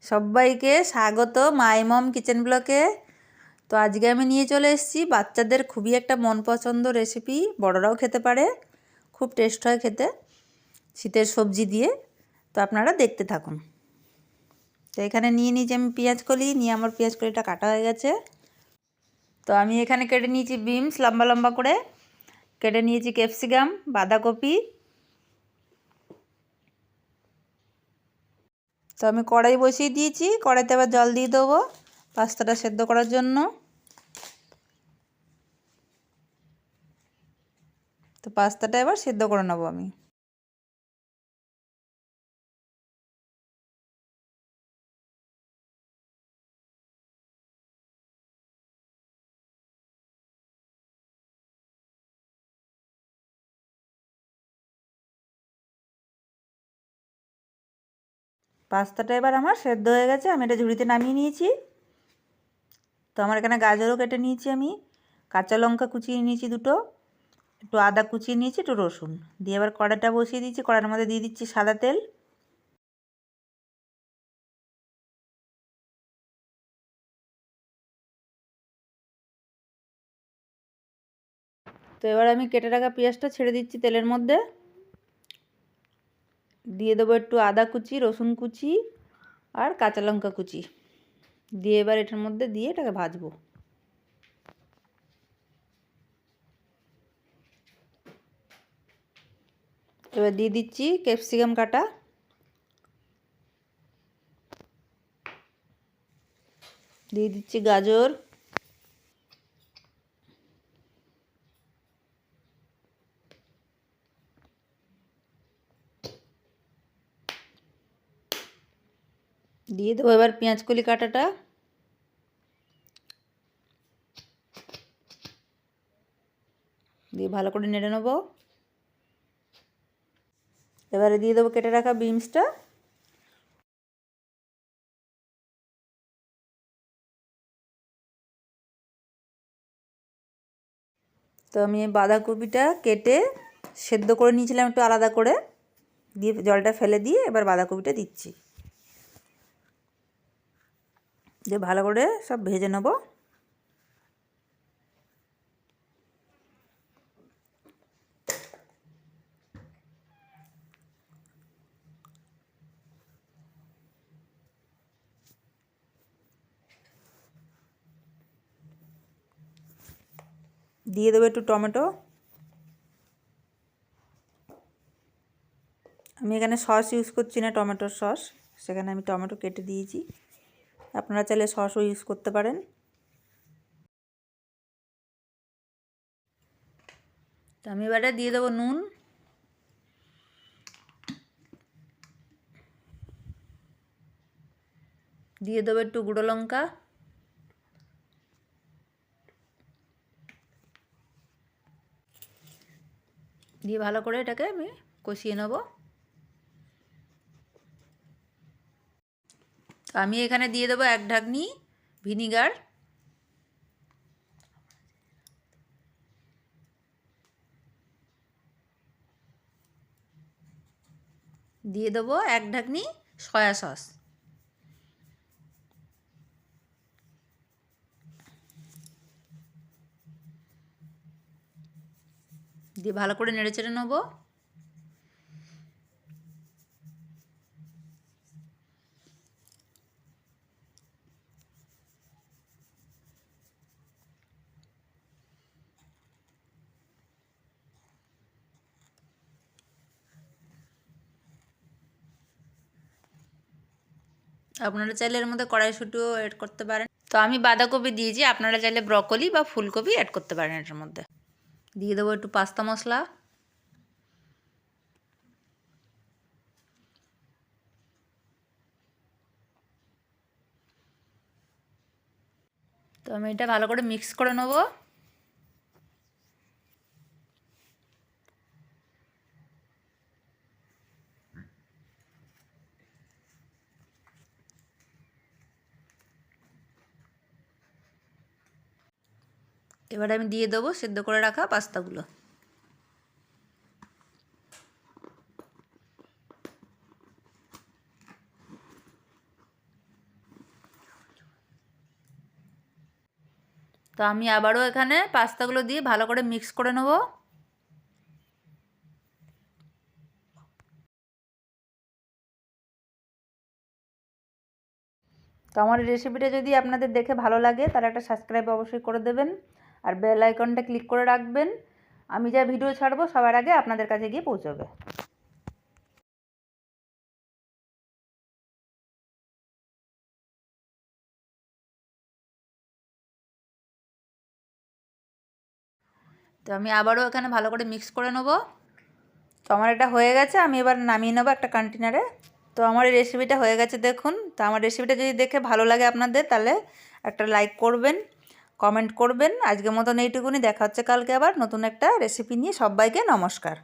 সবাইকে স্বাগত মাই মম কিচেন ব্লকে। তো আজকে আমি নিয়ে চলে এসেছি বাচ্চাদের খুবই একটা মন পছন্দ রেসিপি, বড়রাও খেতে পারে, খুব টেস্ট হয় খেতে, শীতের সবজি দিয়ে। তো আপনারা দেখতে থাকুন। তো এখানে নিয়ে নিয়েছি আমি পেঁয়াজ কলি, নিয়ে আমার পেঁয়াজ কলিটা কাটা হয়ে গেছে। তো আমি এখানে কেটে নিয়েছি বিনস লম্বা লম্বা করে, কেটে নিয়েছি ক্যাপসিকাম, বাঁধাকপি। তো আমি কড়াই বসিয়ে দিয়েছি, কড়াইতে আবার জল দিয়ে দেবো পাস্তাটা সেদ্ধ করার জন্য। তো পাস্তাটা এবার সেদ্ধ করে নেবো আমি। পাস্তাটা এবার আমার সেদ্ধ হয়ে গেছে, আমি এটা ঝুড়িতে নামিয়ে নিয়েছি। তো আমার এখানে গাজরও কেটে নিয়েছি আমি, কাঁচা লঙ্কা কুচিয়ে নিয়েছি দুটো, একটু আদা কুচিয়ে নিয়েছি, একটু রসুন দিয়ে এবার কড়াইটা বসিয়ে দিয়েছি। কড়াইয়ের মধ্যে দিয়ে দিচ্ছি সাদা তেল। তো এবার আমি কেটে রাখা পেঁয়াজটা ছেড়ে দিচ্ছি তেলের মধ্যে, দিয়ে দেবো একটু আদা কুচি, রসুন কুচি আর কাঁচা লঙ্কা কুচি দিয়ে এবার এটার মধ্যে দিয়ে এটাকে ভাজবো। এবার দিয়ে দিচ্ছি ক্যাপসিকাম কাটা, দিয়ে দিচ্ছি গাজর, দিয়ে দেবো এবার পেঁয়াজ কলি কাটাটা, দিয়ে ভালো করে নেড়ে নেবো। এবারে দিয়ে দেবো কেটে রাখা বিনসটা, তো আমি বাঁধাকপিটা কেটে সেদ্ধ করে নিয়েছিলাম একটু আলাদা করে, দিয়ে জলটা ফেলে দিয়ে এবার বাঁধাকপিটা দিচ্ছি, দিয়ে ভালো করে সব ভেজে নেব। দিয়ে দেবো একটু টমেটো, আমি এখানে সস ইউজ করছি না, টমেটোর সস, সেখানে আমি টমেটো কেটে দিয়েছি, আপনারা চাইলে সসও ইউজ করতে পারেন। তো আমি এবারে দিয়ে দেবো নুন, দিয়ে দেবো একটু গুঁড়ো লঙ্কা, দিয়ে ভালো করে এটাকে আমি কষিয়ে নেব। আমি এখানে দিয়ে দেবো 1 ঢাকনি ভিনিগার, দিয়ে দেবো 1 ঢাকনি সয়া সস, দিয়ে ভালো করে নেড়ে চেড়ে নেবো। আপনারা চাইলে এর মধ্যে কড়াইশুঁটিও অ্যাড করতে পারেন। তো আমি বাঁধাকপি দিয়েছি, আপনারা চাইলে ব্রকলি বা ফুলকপি অ্যাড করতে পারেন এটার মধ্যে। দিয়ে দেবো একটু পাস্তা মশলা, তো আমি এটা ভালো করে মিক্স করে নেব। এবারে আমি দিয়ে দেবো সেদ্ধ করে রাখা পাস্তাগুলো, তো আমি আবারও এখানে পাস্তাগুলো দিয়ে ভালো করে মিক্স করে নেব। তো আমার এই রেসিপিটা যদি আপনাদের দেখে ভালো লাগে তাহলে একটা সাবস্ক্রাইব অবশ্যই করে দেবেন আর বেল আইকনটা ক্লিক করে রাখবেন। আমি যা ভিডিও ছাড়বো সবার আগে আপনাদের কাছে গিয়ে পৌঁছবে। তো আমি আবারও এখানে ভালো করে মিক্স করে নেব। তো আমার এটা হয়ে গেছে, আমি এবার নামিয়ে নেবো একটা কন্টেনারে। তো আমার এই রেসিপিটা হয়ে গেছে দেখুন। তো আমার রেসিপিটা যদি দেখে ভালো লাগে আপনাদের তাহলে একটা লাইক করবেন, কমেন্ট করবেন। আজকের মতন এইটুকুনি, দেখা হচ্ছে কালকে আবার নতুন একটা রেসিপি নিয়ে। সবাইকে নমস্কার।